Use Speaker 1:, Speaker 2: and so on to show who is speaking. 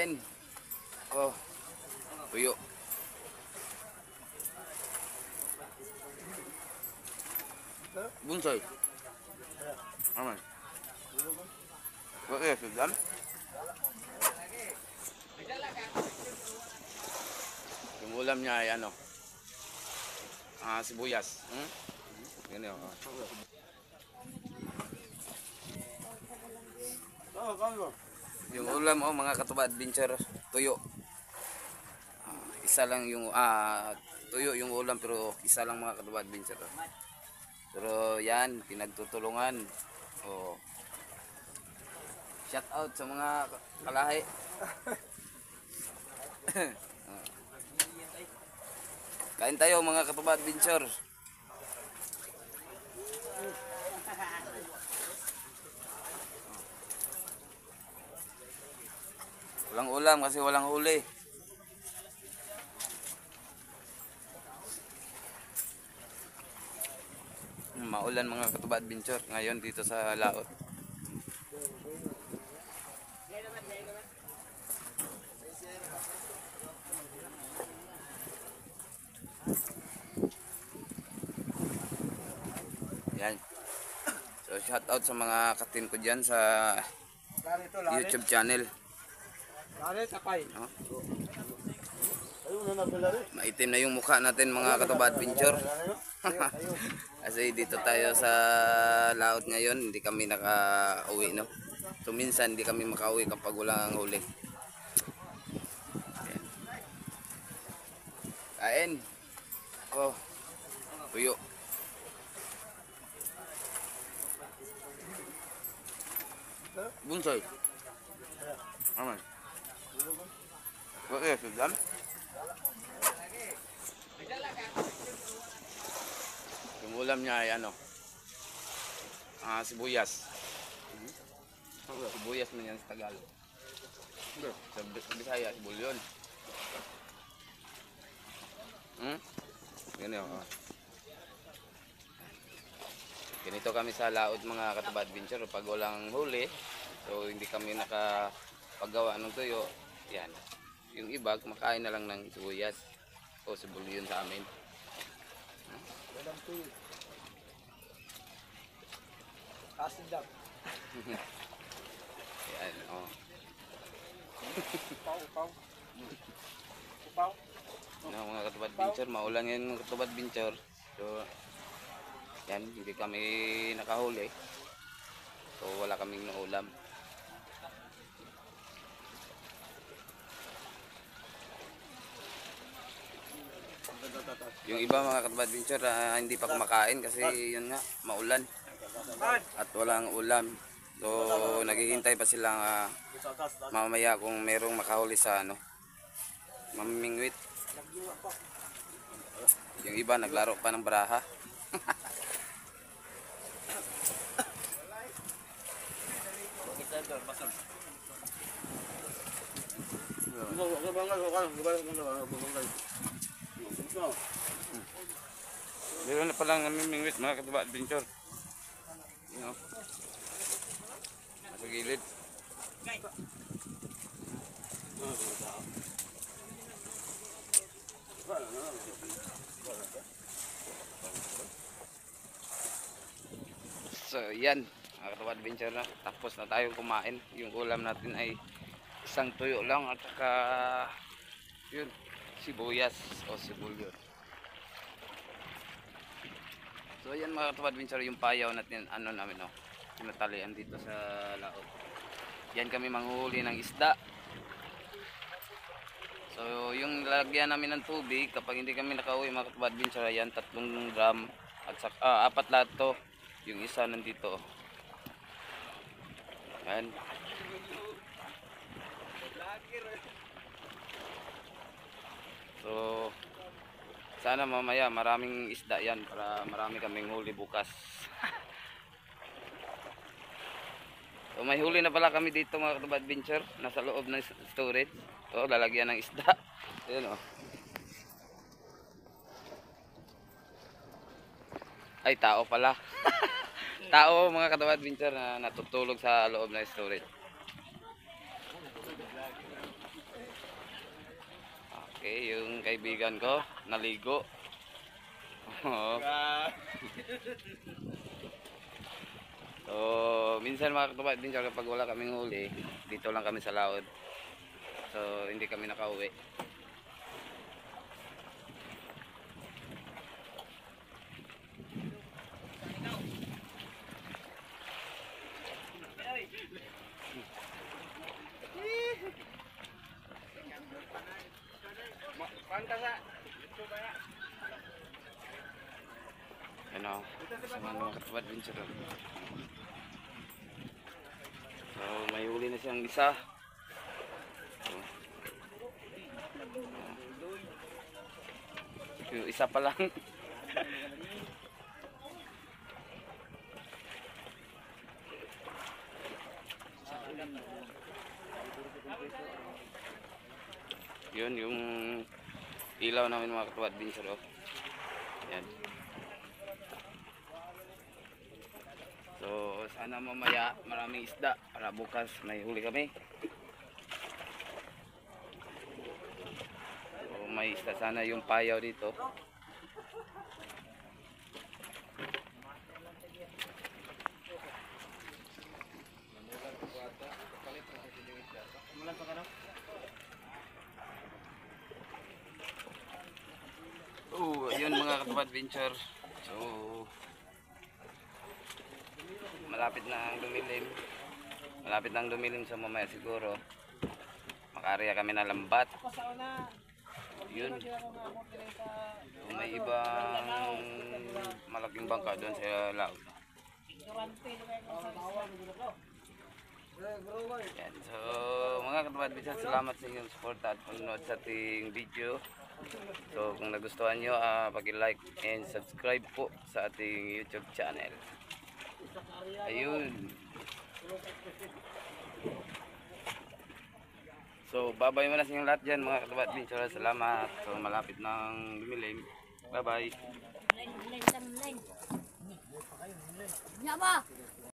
Speaker 1: Kain. Oh, tuyo. Bunsoy. Aman. Oke, sudah. Yung ulam niya ay ano? Sibuyas. Yan yun. Yung ulam mga katuba adventure, tuyo. Isa lang yung tuyo yung ulam pero isa lang mga katuba adventure. Pero yan, pinagtutulungan. Oh. Shout out sa mga kalahi. Kain tayo mga katuba adventure. Walang ulam kasi walang huli. Maulan mga katuba adventure ngayon dito sa laot. Yan. So shout out sa mga katim ko dyan sa YouTube channel. No? Maitim na yung mukha natin mga katuba adventure. Kasi dito tayo sa laot ngayon, hindi kami naka-uwi, no? So minsan hindi kami maka-uwi kapag walang huli. Kain. Oh, tuyo. Bunsoy. Aman. Oke, sudah. Yung ulam niya ay ano? Sibuyas. Sibuyas man yan sa Tagalog. Sa Bisaya, sibulyon. Ganyan o. Ganito kami sa laot mga katuba adventure. Pag walang huli, so hindi kami nakapagawa ng tuyo. Yan. Yung iba, kumakain na lang ng sibuyas o sibulyon sa amin.
Speaker 2: Kasidap.
Speaker 1: Yan, oh.
Speaker 2: Upaw.
Speaker 1: No, mga katuba adventure, maulan yan mga katuba adventure. So, yan, hindi kami nakahuli. So, wala kaming naulam. Yung iba mga katuba adventure, hindi pa kumakain kasi yun nga, maulan. At walang ulam. So, naghihintay pa sila mamaya kung merong makahuli sa ano, mamimingwit. Yung iba naglaro pa ng baraha. Meron na palang namimingwit mga katuba adventure. You know, nasa gilid. So yan mga katuba adventure na. Tapos na tayong kumain. Yung ulam natin ay isang tuyo lang at saka yun, sibuyas o sibulyon. So yan mga katuba adventure, yung payaw natin ano namin tinatalian dito sa laot. Yan kami manghuli ng isda. So yung lalagyan namin ng tubig kapag hindi kami nakauwi mga katuba adventure, yan 3 drum at saka 4 lahat to. Yung isa nandito. Yan. So sana mamaya maraming isda yan para marami kaming huli bukas. So may huli na pala kami dito mga katuba adventure, nasa loob ng storage. So lalagyan ng isda. Ayun o. Ay tao pala. Tao mga katuba adventure na natutulog sa loob ng storage. Okay, yung kaibigan ko, naligo. Oo. So, minsan mga katubat din kapag wala kaming huli, dito lang kami sa laod. So, hindi kami nakauwi. Ano, sama mga katubat din siya. So, may huli na siyang isa. Yung isa pa lang. Yun yung ilaw namin mga katuwad din sir. Yan. So sana mamaya maraming isda para bukas may huli kami. So may isda sana yung payaw dito. Ayun mga katuwad adventure. So malapit na ang dumilim. Malapit na ang dumilim sa mamaya siguro. Makaarya kami na lambat. Yun. So, may ibang malaking bangka doon sa laot. Yan. So mga katuwad adventure, salamat sa inyong support at panonood sa ating video. So kung nagustuhan nyo, pag-like and subscribe po sa ating YouTube channel. Ayun. So babay muna sa inyong lahat dyan mga katubat adventure. Salamat. So malapit ng dumilim. Bye bye.
Speaker 3: Nya ba?